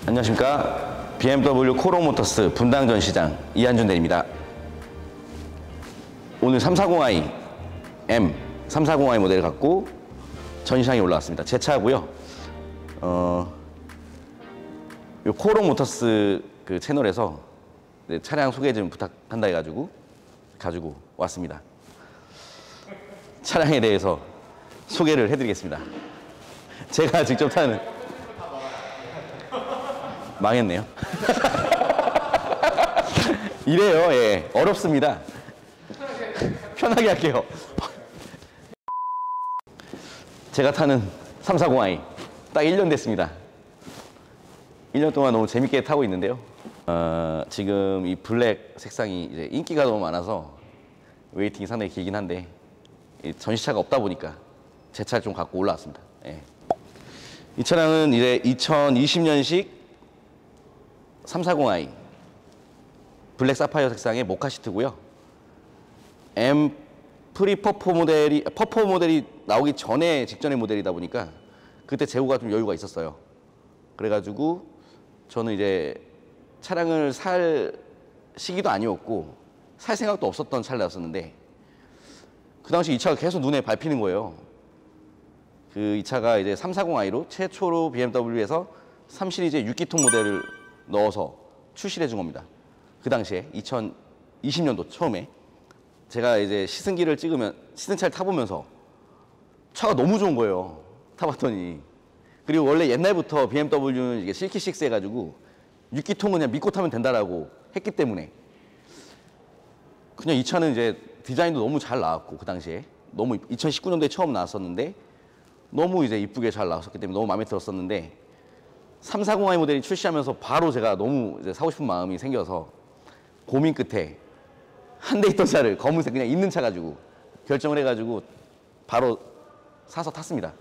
안녕하십니까. BMW 코로 모터스 분당 전시장 이한준 대리입니다. 오늘 340i M 340i 모델을 갖고 전시장에 올라왔습니다. 제 차고요. 요 코로 모터스 그 채널에서 차량 소개 좀 부탁한다 해가지고 가지고 왔습니다. 차량에 대해서 소개를 해드리겠습니다. 제가 직접 타는 망했네요. 이래요. 예, 어렵습니다. 편하게 할게요. 제가 타는 340i 딱 1년 됐습니다. 1년 동안 너무 재밌게 타고 있는데요. 지금 이 블랙 색상이 이제 인기가 너무 많아서 웨이팅이 상당히 길긴 한데 전시차가 없다 보니까 제 차를 좀 갖고 올라왔습니다. 예. 이 차량은 이제 2020년식 340i 블랙 사파이어 색상의 모카 시트고요. M 프리 퍼포 모델이 나오기 전에 직전의 모델이다 보니까 그때 재고가 좀 여유가 있었어요. 그래가지고 저는 이제 차량을 살 시기도 아니었고 살 생각도 없었던 차를 놨었는데 그 당시 이 차가 계속 눈에 밟히는 거예요. 이 차가 이제 340i로 최초로 BMW에서 3 시리즈의 6기통 모델을 넣어서 출시를 해준 겁니다. 그 당시에 2020년도 처음에 제가 이제 시승기를 찍으면 시승차를 타보면서 차가 너무 좋은 거예요. 타봤더니. 그리고 원래 옛날부터 BMW는 이게 실키6 해가지고 6기통은 그냥 믿고 타면 된다라고 했기 때문에 그냥 이 차는 이제 디자인도 너무 잘 나왔고 그 당시에 너무 2019년도에 처음 나왔었는데 너무 이제 이쁘게 잘 나왔었기 때문에 너무 마음에 들었었는데 340i 모델이 출시하면서 바로 제가 너무 이제 사고 싶은 마음이 생겨서 고민 끝에 한 대 있던 차를 검은색 그냥 있는 차 가지고 결정을 해가지고 바로 사서 탔습니다.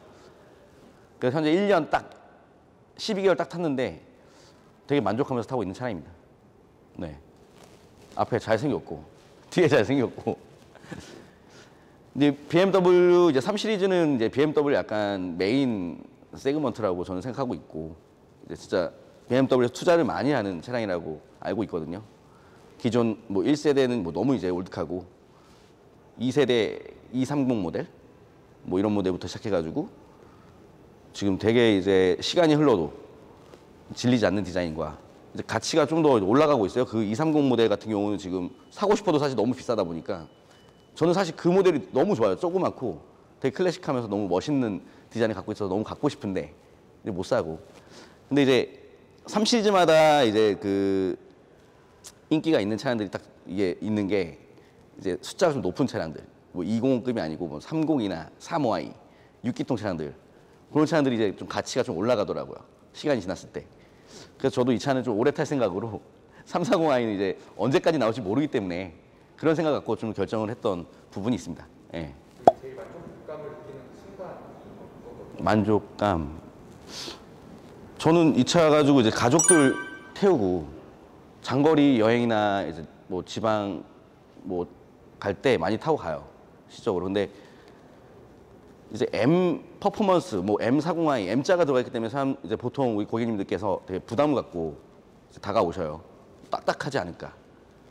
그래서 현재 1년 딱 12개월 딱 탔는데 되게 만족하면서 타고 있는 차량입니다. 네. 앞에 잘생겼고 뒤에 잘생겼고 이제 BMW 이제 3 시리즈는 이제 BMW 약간 메인 세그먼트라고 저는 생각하고 있고 이제 진짜 BMW에서 투자를 많이 하는 차량이라고 알고 있거든요. 기존 뭐 1세대는 뭐 너무 이제 올드하고 2세대 230 모델 뭐 이런 모델부터 시작해가지고 지금 되게 이제 시간이 흘러도 질리지 않는 디자인과 이제 가치가 좀 더 올라가고 있어요. 그 230 모델 같은 경우는 지금 사고 싶어도 사실 너무 비싸다 보니까 저는 사실 그 모델이 너무 좋아요. 조그맣고 되게 클래식하면서 너무 멋있는 디자인을 갖고 있어서 너무 갖고 싶은데 못 사고. 근데 이제 3 시리즈마다 이제 그 인기가 있는 차량들이 딱 이게 있는 게 이제 숫자가 좀 높은 차량들, 뭐 200급이 아니고 뭐 30이나 35i, 6기통 차량들 그런 차량들이 이제 좀 가치가 좀 올라가더라고요. 시간이 지났을 때. 그래서 저도 이 차는 좀 오래 탈 생각으로 340i는 이제 언제까지 나올지 모르기 때문에 그런 생각 갖고 좀 결정을 했던 부분이 있습니다. 예. 제일 만족감을 느끼는 순간 만족감. 저는 이 차 가지고 이제 가족들 태우고 장거리 여행이나 이제 뭐 지방 뭐 갈 때 많이 타고 가요. 실적으로. 근데 이제 M 퍼포먼스, 뭐 M40i, M자가 들어가 있기 때문에 이제 보통 우리 고객님들께서 되게 부담을 갖고 다가오셔요. 딱딱하지 않을까?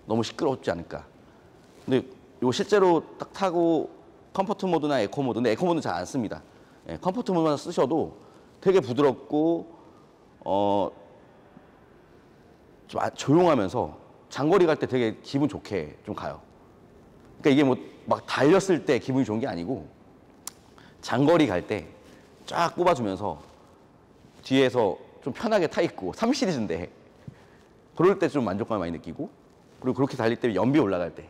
너무 시끄럽지 않을까? 근데 이거 실제로 딱 타고 컴포트 모드나 에코 모드, 근데 에코 모드는 잘 안 씁니다. 예, 컴포트 모드만 쓰셔도 되게 부드럽고 좀 조용하면서 장거리 갈 때 되게 기분 좋게 좀 가요. 그러니까 이게 뭐 막 달렸을 때 기분이 좋은 게 아니고 장거리 갈 때 쫙 꼽아주면서 뒤에서 좀 편하게 타 있고 3 시리즈인데 그럴 때 좀 만족감을 많이 느끼고 그리고 그렇게 달릴 때 연비 올라갈 때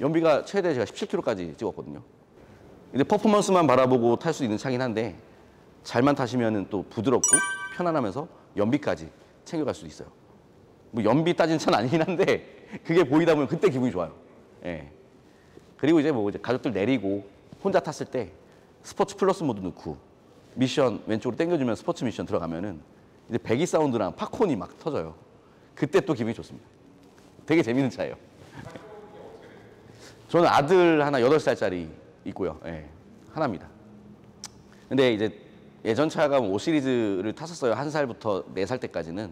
연비가 최대 제가 17km까지 찍었거든요. 근데 퍼포먼스만 바라보고 탈 수 있는 차긴 한데 잘만 타시면은 또 부드럽고 편안하면서 연비까지 챙겨갈 수도 있어요. 뭐 연비 따진 차는 아니긴 한데 그게 보이다 보면 그때 기분이 좋아요. 예. 그리고 이제 뭐 이제 가족들 내리고 혼자 탔을 때 스포츠 플러스 모드 넣고 미션 왼쪽으로 당겨주면 스포츠 미션 들어가면은 이제 배기 사운드랑 팝콘이 막 터져요. 그때 또 기분이 좋습니다. 되게 재밌는 차예요. 저는 아들 하나 8살짜리 있고요. 예, 하나입니다. 근데 이제 예전 차가 5 시리즈를 탔었어요. 1살부터 4살 때까지는.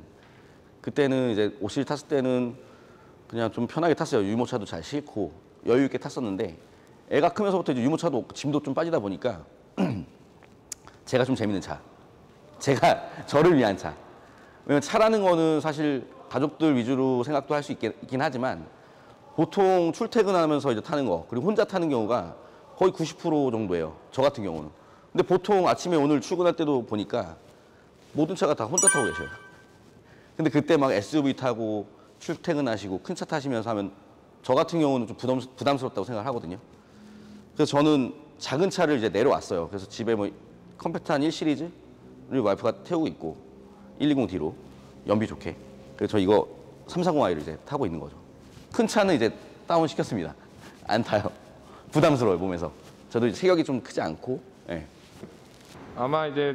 그때는 이제 5시리즈 탔을 때는 그냥 좀 편하게 탔어요. 유모차도 잘 싣고 여유 있게 탔었는데 애가 크면서부터 이제 유모차도 짐도 좀 빠지다 보니까 제가 좀 재밌는 차. 제가 저를 위한 차. 왜냐면 차라는 거는 사실 가족들 위주로 생각도 할 수 있긴 하지만 보통 출퇴근하면서 이제 타는 거 그리고 혼자 타는 경우가 거의 90% 정도예요. 저 같은 경우는. 근데 보통 아침에 오늘 출근할 때도 보니까 모든 차가 다 혼자 타고 계셔요. 근데 그때 막 SUV 타고 출퇴근하시고 큰 차 타시면서 하면 저 같은 경우는 좀 부담스럽다고 생각을 하거든요. 그래서 저는 작은 차를 이제 내려왔어요. 그래서 집에 뭐 컴팩트한 1 시리즈를 와이프가 태우고 있고 120D로 연비 좋게. 그래서 저 이거 340i를 이제 타고 있는 거죠. 큰 차는 이제 다운 시켰습니다. 안 타요. 부담스러워요 몸에서. 저도 체격이 좀 크지 않고. 예. 아마 이제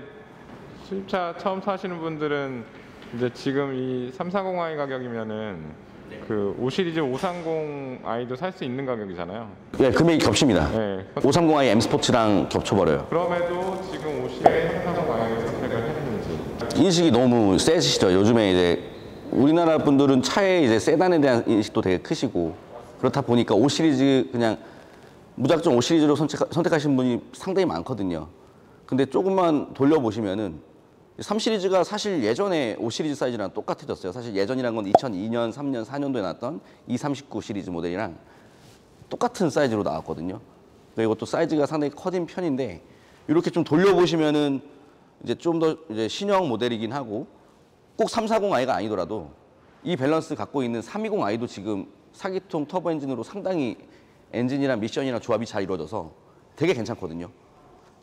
수입차 처음 사시는 분들은 이제 지금 이 340i 가격이면은 그 5 시리즈 530i도 살 수 있는 가격이잖아요. 예, 금액이 겹칩니다. 네. 530i M 스포츠랑 겹쳐버려요. 그럼에도 지금 5 시리즈 340i를 선택을 했는지. 인식이 너무 세시죠. 요즘에 이제 우리나라 분들은 차에 이제 세단에 대한 인식도 되게 크시고 그렇다 보니까 5 시리즈 그냥 무작정 5 시리즈로 선택하시는 분이 상당히 많거든요. 근데 조금만 돌려보시면은 3 시리즈가 사실 예전에 5 시리즈 사이즈랑 똑같아졌어요. 사실 예전이란 건 2002년, 3년, 4년도에 나왔던 239 시리즈 모델이랑 똑같은 사이즈로 나왔거든요. 그리고 또 사이즈가 상당히 커진 편인데 이렇게 좀 돌려보시면은 이제 좀 더 이제 신형 모델이긴 하고 꼭 340i가 아니더라도 이 밸런스 갖고 있는 320i도 지금 4기통 터보 엔진으로 상당히 엔진이랑 미션이랑 조합이 잘 이루어져서 되게 괜찮거든요.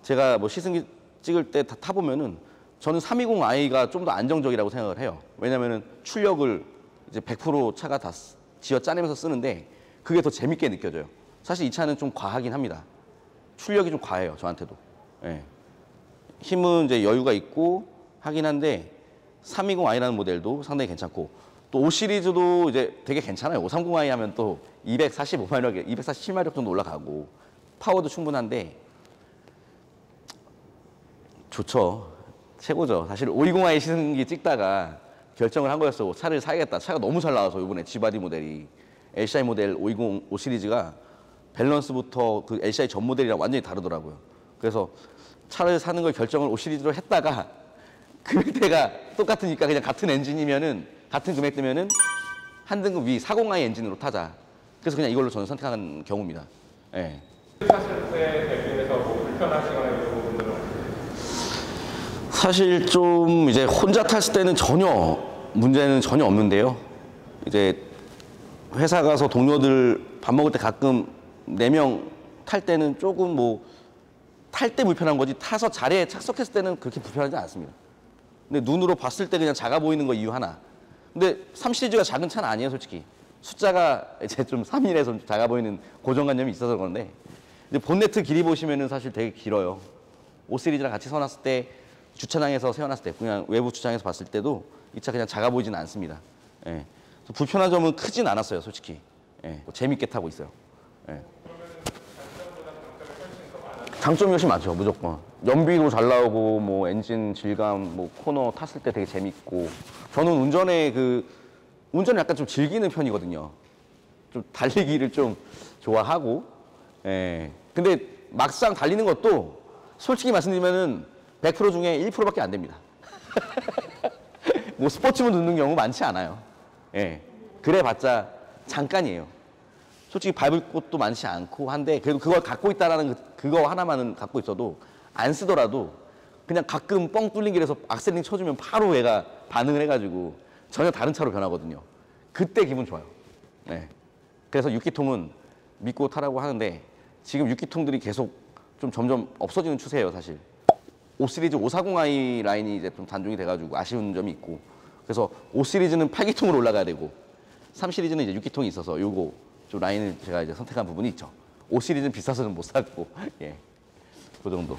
제가 뭐 시승기 찍을 때 다 타보면은 저는 320i가 좀 더 안정적이라고 생각을 해요. 왜냐면은 출력을 이제 100% 차가 다 쥐어 짜내면서 쓰는데 그게 더 재밌게 느껴져요. 사실 이 차는 좀 과하긴 합니다. 출력이 좀 과해요, 저한테도. 예. 힘은 이제 여유가 있고 하긴 한데 320i라는 모델도 상당히 괜찮고 또 5 시리즈도 이제 되게 괜찮아요. 530i 하면 또 245마력, 247마력 정도 올라가고 파워도 충분한데 좋죠. 최고죠. 사실 520i 시승기 찍다가 결정을 한 거였어. 차를 사야겠다. 차가 너무 잘 나와서 이번에 G바디 모델이 LCI 모델 520 5 시리즈가 밸런스부터 그 LCI 전 모델이랑 완전히 다르더라고요. 그래서 차를 사는 걸 결정을 5 시리즈로 했다가 금액대가 똑같으니까 그냥 같은 엔진이면은 같은 금액대면은 한 등급 위 40i 엔진으로 타자. 그래서 그냥 이걸로 저는 선택한 경우입니다. 예. 사실 때 대비해서 뭐 불편하시거나 이런 부분들은 사실 좀 이제 혼자 탔을 때는 문제는 전혀 없는데요. 이제 회사 가서 동료들 밥 먹을 때 가끔 4명 탈 때는 조금 뭐 탈 때 불편한 거지 타서 자리에 착석했을 때는 그렇게 불편하지 않습니다. 근데 눈으로 봤을 때 그냥 작아 보이는 거 이유 하나. 근데 3 시리즈가 작은 차는 아니에요, 솔직히. 숫자가 이제 좀 3이라서 좀 작아 보이는 고정관념이 있어서 그런데 이제 본네트 길이 보시면은 사실 되게 길어요. 5 시리즈랑 같이 서놨을 때 주차장에서 세워놨을 때 그냥 외부 주차장에서 봤을 때도 이 차 그냥 작아 보이지는 않습니다. 예. 불편한 점은 크진 않았어요, 솔직히. 예. 재밌게 타고 있어요. 예. 장점이 훨씬 많죠, 무조건. 연비도 잘 나오고, 뭐 엔진 질감, 뭐 코너 탔을 때 되게 재밌고. 저는 운전을 약간 좀 즐기는 편이거든요. 좀 달리기를 좀 좋아하고. 예. 근데 막상 달리는 것도 솔직히 말씀드리면은 100% 중에 1%밖에 안 됩니다. 뭐 스포츠문 듣는 경우 많지 않아요. 예. 그래봤자 잠깐이에요. 솔직히 밟을 곳도 많지 않고 한데 그래도 그걸 갖고 있다라는 그거 하나만은 갖고 있어도 안 쓰더라도 그냥 가끔 뻥 뚫린 길에서 악셀링 쳐주면 바로 얘가 반응을 해가지고 전혀 다른 차로 변하거든요. 그때 기분 좋아요. 네. 그래서 6기통은 믿고 타라고 하는데 지금 6기통들이 계속 좀 점점 없어지는 추세예요, 사실. 5 시리즈 540i 라인이 이제 좀 단종이 돼가지고 아쉬운 점이 있고 그래서 5 시리즈는 8기통으로 올라가야 되고 3 시리즈는 이제 6기통이 있어서 요거 좀 라인을 제가 이제 선택한 부분이 있죠. 5 시리즈는 비싸서 좀 못 샀고, 예, 그 정도.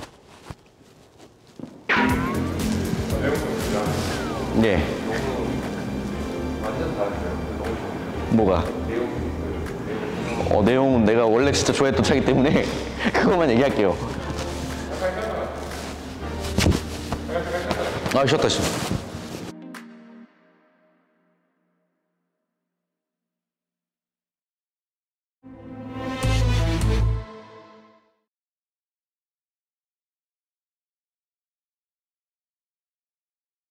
네. 완전 다르죠. 뭐가? 내용은 내가 원래 진짜 좋아했던 차기 때문에 그것만 얘기할게요. 아, 쉬었다.